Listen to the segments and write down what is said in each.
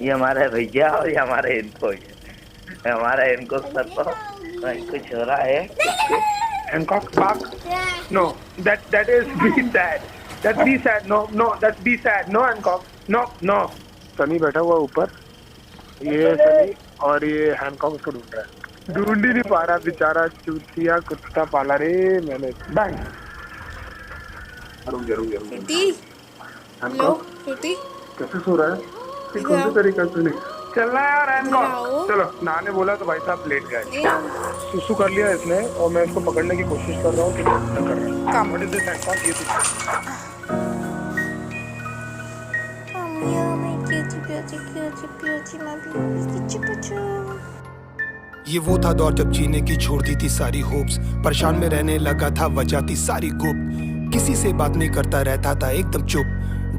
ये हमारा भैया और ये हमारा इनको है। हमारा इनको सर को कुछ हो रहा है। Hancock, bark. No, that is be sad. That be sad. No, that be sad. No, Hancock. No. Sunny बैठा हुआ ऊपर, ये सनी और ये हैंकॉक उसको ढूंढ रहा है। ढूंढ ही नहीं पा रहा बेचारा, चूतिया कुत्ता पाला रे मैंने। बैंग। रुक जा। हैंकॉक कैसे सो रहा है? कौन से तरीका से नहीं चलना है यार हैंकॉक। चलो, नाने बोला तो भाई साहब लेट गए। सुसु कर लिया इसने और मैं इसको पकड़ने की कोशिश कर रहा हूँ कि कर रहा है। What is this Hancock? ये वो था दौर जब जीने की छोड़ दी थी सारी होप्स, परेशान में रहने लगा था, वजह थी सारी गुप्त, किसी से बात नहीं करता रहता था एकदम चुप।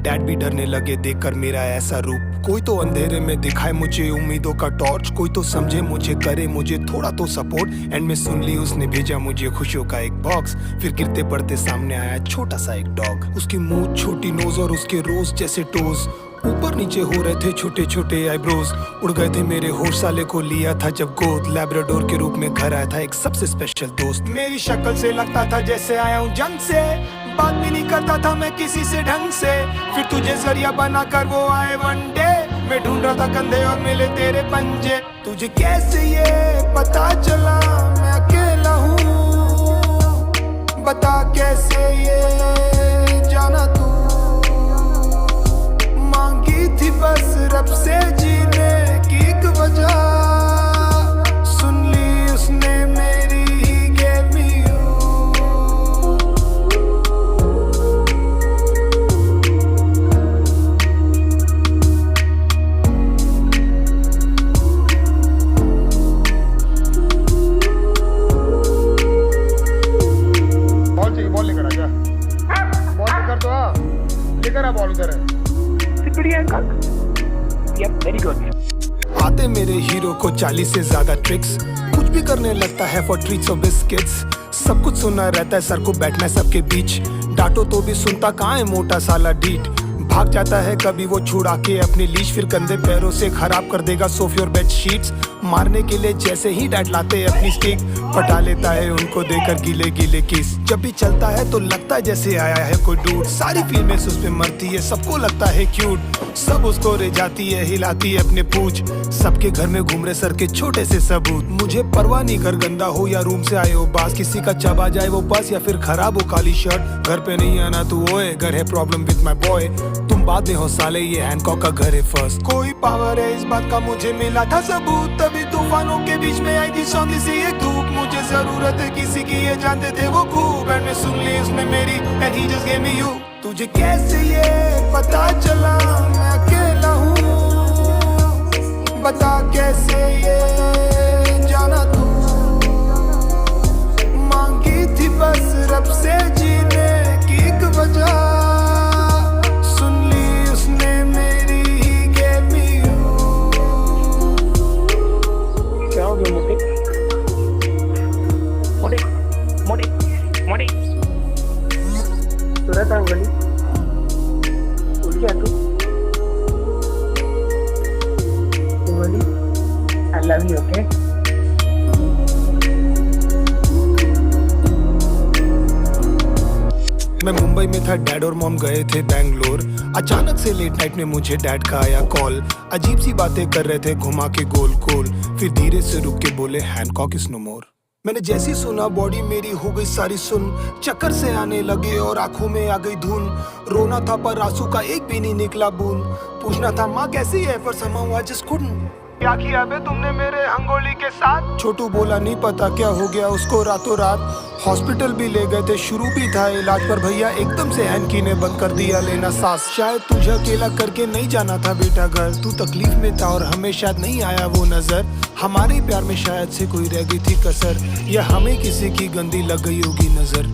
डैड भी डरने लगे देखकर मेरा ऐसा रूप, कोई तो अंधेरे में दिखाए मुझे उम्मीदों का टॉर्च, कोई तो समझे मुझे, करे मुझे थोड़ा तो सपोर्ट। एंड में सुन ली उसने भेजा मुझे खुशियों का एक बॉक्स, फिर गिरते पड़ते सामने आया छोटा सा एक डॉग। उसकी मुंह, छोटी नोज और उसके रोज जैसे टोज, ऊपर नीचे हो रहे थे छोटे छोटे आईब्रोज। उड़ गए थे मेरे होश, साले को लिया था जब गोद, लैब्राडोर के रूप में घर आया था एक सबसे स्पेशल दोस्त। मेरी शक्ल से लगता था जैसे आया हूँ जंग से, बात भी नहीं करता था मैं किसी से ढंग से, फिर तुझे जरिया बना कर वो आए वन डे। मैं ढूंढ रहा था कंधे और मिले तेरे पंजे, तुझे कैसे ये पता चला मैं अकेला हूँ, बता कैसे ये जाना तू, मांगी थी बस रब से जीने की एक वजह, सुन ली उसने मेरी ही gave me you। बॉल चाहिए, बॉल लेकर आ जा। बॉल लेकर तो आ, लेकर आ बॉल उधर है। Very good. आते मेरे हीरो को 40 से ज्यादा ट्रिक्स, कुछ भी करने लगता है फॉर ट्रीट्स और बिस्किट्स, सब कुछ सुनना रहता है, सर को बैठना है सबके बीच, डांटो तो भी सुनता कहाँ है मोटा साला डीट। भाग जाता है कभी वो छुड़ा के अपनी लीश, फिर गंदे पैरों से खराब कर देगा सोफे और बेड शीट्स। मारने के लिए जैसे ही डैड लाते अपनी स्टिक, पटा लेता है उनको देकर गीले गीले किस। जब भी चलता है तो लगता है जैसे आया है कोई डूड, सारी फीमेल्स उस पे मरती है, सबको लगता है क्यूट, सब उसको ले जाती है हिलाती है अपने पूछ। सबके घर में घूम रहे सर के छोटे से सबूत, मुझे परवाह नहीं घर गंदा हो या रूम से आए हो बास, किसी का चबा जाए वो बस या फिर खराब हो काली शर्ट। घर पे नहीं आना तू ओए, घर है प्रॉब्लम विद माय बॉय, तुम बाद में हो साले, ये हैंकॉक का घर है फर्स्ट। कोई पावर है इस बात का मुझे मिला था सबूत, तभी तूफानों के बीच में आई थी सौंधी सी एक धूप। मुझे जरूरत है किसी की ये जानते थे वो खूब, एंड में सुन ली उसने मेरी and he just gave me you. तुझे कैसे ये पता चला मैं अकेला हूँ, बता कैसे ये जाना तू, मांगी थी बस रब से जीने की एक वजह, सुन ली उसने मेरी ही gave me you। क्या हो गया मोटे? तो रहता अंगली उठ गया तू अंगली। I love you, okay? मैं मुंबई में था, डैड और मॉम गए थे बैंगलोर, अचानक से लेट नाइट में मुझे डैड का आया कॉल, अजीब सी बातें कर रहे थे घुमा के गोल गोल, फिर धीरे से रुक के बोले हैंकॉक इज नो मोर। मैंने जैसी सुना बॉडी मेरी हो गई सारी सुन, चक्कर से आने लगे और आंखों में आ गई धुन, रोना था पर आंसू का एक भी नहीं निकला बूंद, पूछना था माँ कैसी है पर somehow I just couldn't। क्या किया बे तुमने मेरे हंगोली के साथ? छोटू बोला नहीं पता क्या हो गया उसको रातों रात, हॉस्पिटल भी ले गए थे, शुरू भी था इलाज, पर भैया एकदम से हैंकी ने बंद कर दिया लेना सांस। शायद तुझे अकेला करके नहीं जाना था बेटा घर, तू तकलीफ में था और हमें शायद नहीं आया वो नजर, हमारे प्यार में शायद से कोई रह गई थी कसर, या हमें किसी की गंदी लग गई होगी नजर।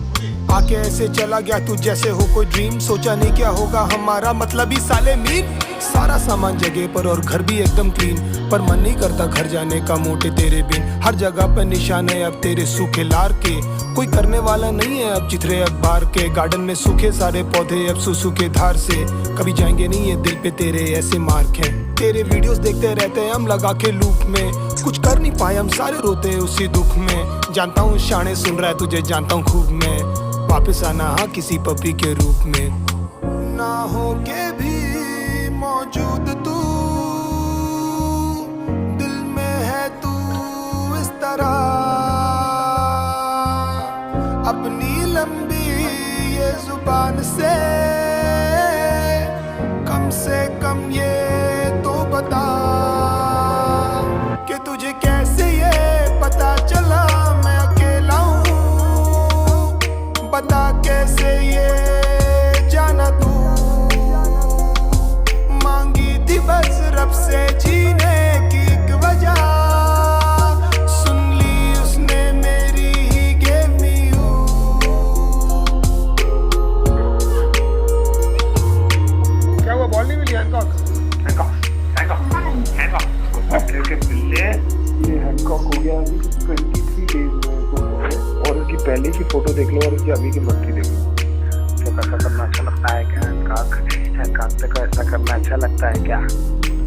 आके ऐसे चला गया तू जैसे हो कोई ड्रीम। सोचा नहीं क्या होगा हमारा मतलब ही साले मीन। सारा सामान जगह पर और घर भी एकदम क्लीन, पर मन नहीं करता घर जाने का मोटे तेरे बिन। हर जगह पर निशान है अब तेरे सूखे लार के, कोई करने वाला नहीं है अब चित्रे अखबार के। गार्डन में सूखे सारे पौधे अब सुसु के धार से, कभी जाएंगे नहीं ये दिल पे तेरे ऐसे मार्क हैं। तेरे वीडियोस देखते रहते हैं हम लगा के लूप में, कुछ कर नहीं पाए हम सारे रोते हैं उसी दुख में। जानता हूँ शाने सुन रहा है तुझे जानता हूँ खूब मैं, वापस आना हाँ किसी पपी के रूप में। ना हो के भी मौजूद तू, दिल में है तू इस तरह। अपनी लंबी ये जुबान से कम ये तो बता कि तुझे कैसे ये पता चला मैं अकेला हूँ। बता कैसे ये जाना तू, मांगी थी बस रब से जीने की एक वजह, सुन ली उसने मेरी ही gave me you। क्या हुआ, बॉल नहीं मिली? हैंकॉक के पिल्ले, ये हैंकॉक हो गया अभी 23 डेज में, और उसकी पहले की फोटो देख लो और उसकी अभी की मस्ती देख लो। तो कैसा करना अच्छा लगता है क्या हैंकॉक? हैंकॉक को ऐसा करना अच्छा लगता है क्या?